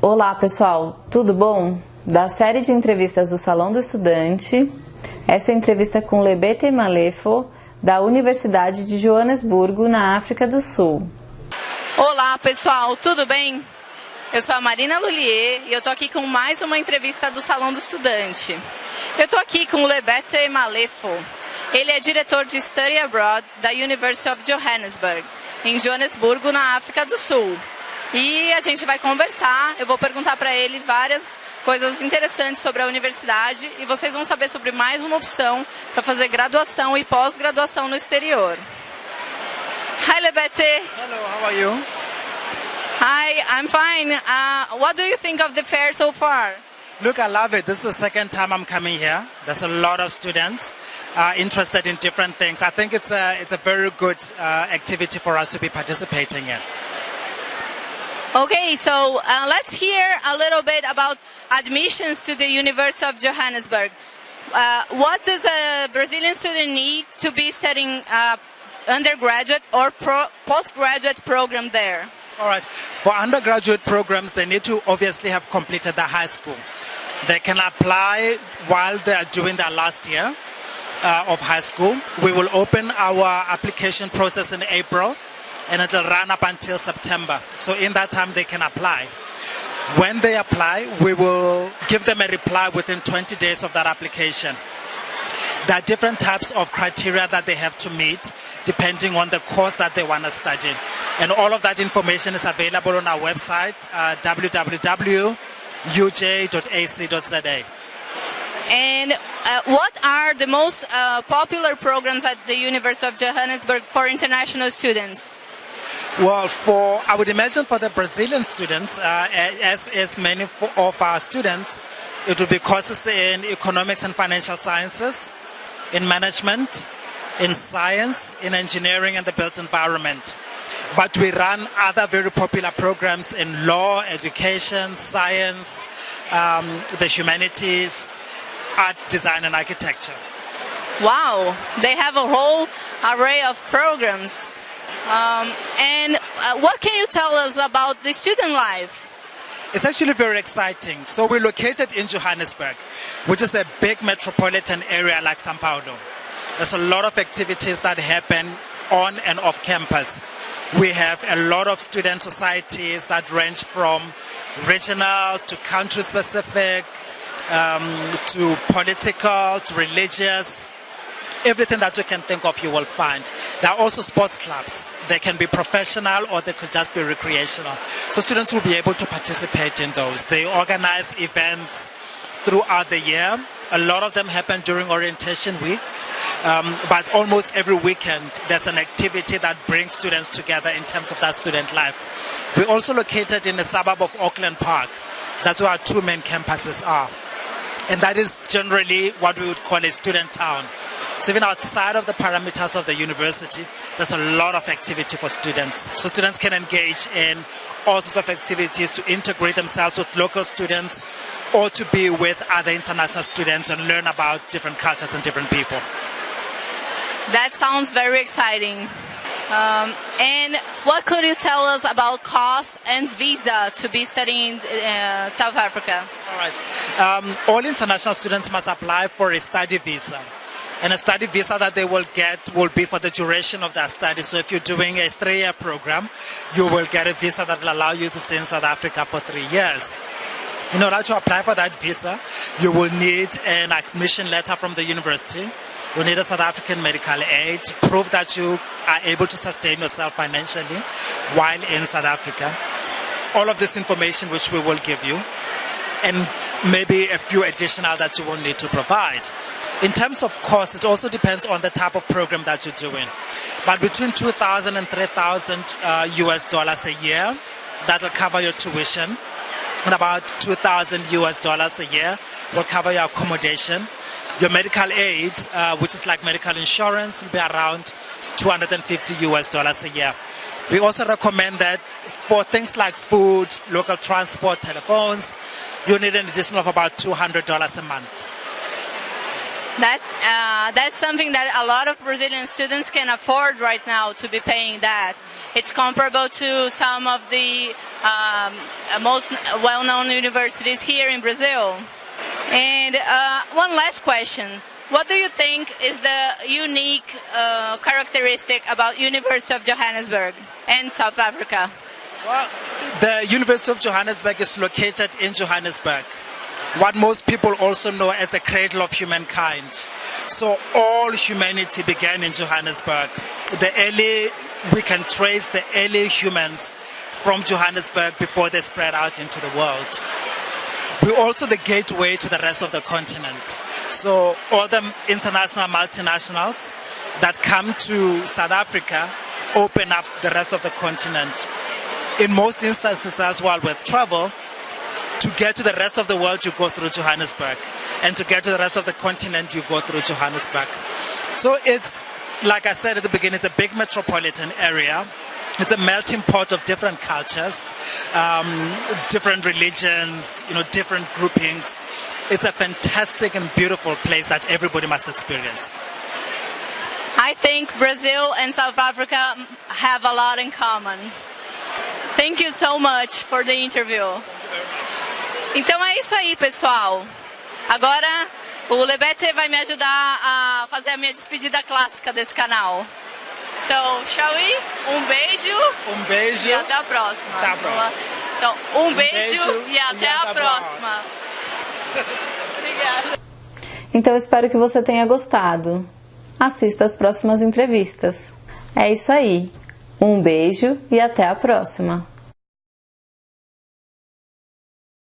Olá pessoal, tudo bom? Da série de entrevistas do Salão do Estudante, essa entrevista é com Lebethe Malefo, da Universidade de Joanesburgo, na África do Sul. Olá pessoal, tudo bem? Eu sou a Marina Lulier e eu estou aqui com mais uma entrevista do Salão do Estudante. Eu estou aqui com o Lebethe Malefo. Ele é diretor de Study Abroad da University of Johanesburg, em Joanesburgo, na África do Sul. E a gente vai conversar, eu vou perguntar para ele várias coisas interessantes sobre a universidade e vocês vão saber sobre mais uma opção para fazer graduação e pós-graduação no exterior. Hi Lebethe. Hello, how are you? Hi, I'm fine. What do you think of the fair so far? Look, I love it. This is the second time I'm coming here. There's a lot of students interested in different things. I think it's a very good activity for us to be participating in. Okay, so let's hear a little bit about admissions to the University of Johannesburg. What does a Brazilian student need to be studying undergraduate or postgraduate program there? All right. For undergraduate programs, they need to obviously have completed the high school. They can apply while they are doing their last year of high school. We will open our application process in April, and it will run up until September. So in that time, they can apply. When they apply, we will give them a reply within 20 days of that application. There are different types of criteria that they have to meet depending on the course that they want to study. And all of that information is available on our website, www.uj.ac.za. And what are the most popular programs at the University of Johannesburg for international students? Well, I would imagine for the Brazilian students, as many of our students, it will be courses in economics and financial sciences, in management, in science, in engineering and the built environment. But we run other very popular programs in law, education, science, the humanities, art, design and architecture. Wow, they have a whole array of programs. And what can you tell us about the student life? It's actually very exciting. So we're located in Johannesburg, which is a big metropolitan area like São Paulo. There's a lot of activities that happen on and off campus. We have a lot of student societies that range from regional to country specific, to political, to religious. Everything that you can think of you will find. There are also sports clubs. They can be professional or they could just be recreational. So students will be able to participate in those. They organize events throughout the year. A lot of them happen during orientation week. But almost every weekend there's an activity that brings students together in terms of that student life. We're also located in the suburb of Auckland Park. That's where our two main campuses are. And that is generally what we would call a student town. So even outside of the parameters of the university, there's a lot of activity for students. So students can engage in all sorts of activities to integrate themselves with local students or to be with other international students and learn about different cultures and different people. That sounds very exciting. And what could you tell us about cost and visa to be studying in South Africa? All right. All international students must apply for a study visa. And a study visa that they will get will be for the duration of their study. So if you're doing a 3-year program, you will get a visa that will allow you to stay in South Africa for 3 years. In order to apply for that visa, you will need an admission letter from the university. You need a South African medical aid to prove that you are able to sustain yourself financially while in South Africa. All of this information which we will give you, and maybe a few additional that you will need to provide. In terms of cost, it also depends on the type of program that you're doing. But between $2,000 and $3,000 US dollars a year, that will cover your tuition. And about $2,000 US dollars a year will cover your accommodation. Your medical aid, which is like medical insurance, will be around $250 US dollars a year. We also recommend that for things like food, local transport, telephones, you need an additional of about $200 a month. That's something that a lot of Brazilian students can afford right now to be paying that. It's comparable to some of the most well-known universities here in Brazil. And one last question. What do you think is the unique characteristic about University of Johannesburg and South Africa? Well, the University of Johannesburg is located in Johannesburg, what most people also know as the cradle of humankind. So all humanity began in Johannesburg. We can trace the early humans from Johannesburg before they spread out into the world. We're also the gateway to the rest of the continent. So all the international multinationals that come to South Africa open up the rest of the continent. In most instances as well with travel, to get to the rest of the world, you go through Johannesburg. And to get to the rest of the continent, you go through Johannesburg. So it's, like I said at the beginning, it's a big metropolitan area. It's a melting pot of different cultures, different religions, different groupings. It's a fantastic and beautiful place that everybody must experience. I think Brazil and South Africa have a lot in common. Thank you so much for the interview. Então é isso aí, pessoal. Agora o Lebethe vai me ajudar a fazer a minha despedida clássica desse canal. So, shall we? Um beijo. Um beijo. E até a próxima. Até a próxima. Então, um beijo e até a próxima. Obrigada. Então, espero que você tenha gostado. Assista as próximas entrevistas. É isso aí. Um beijo e até a próxima.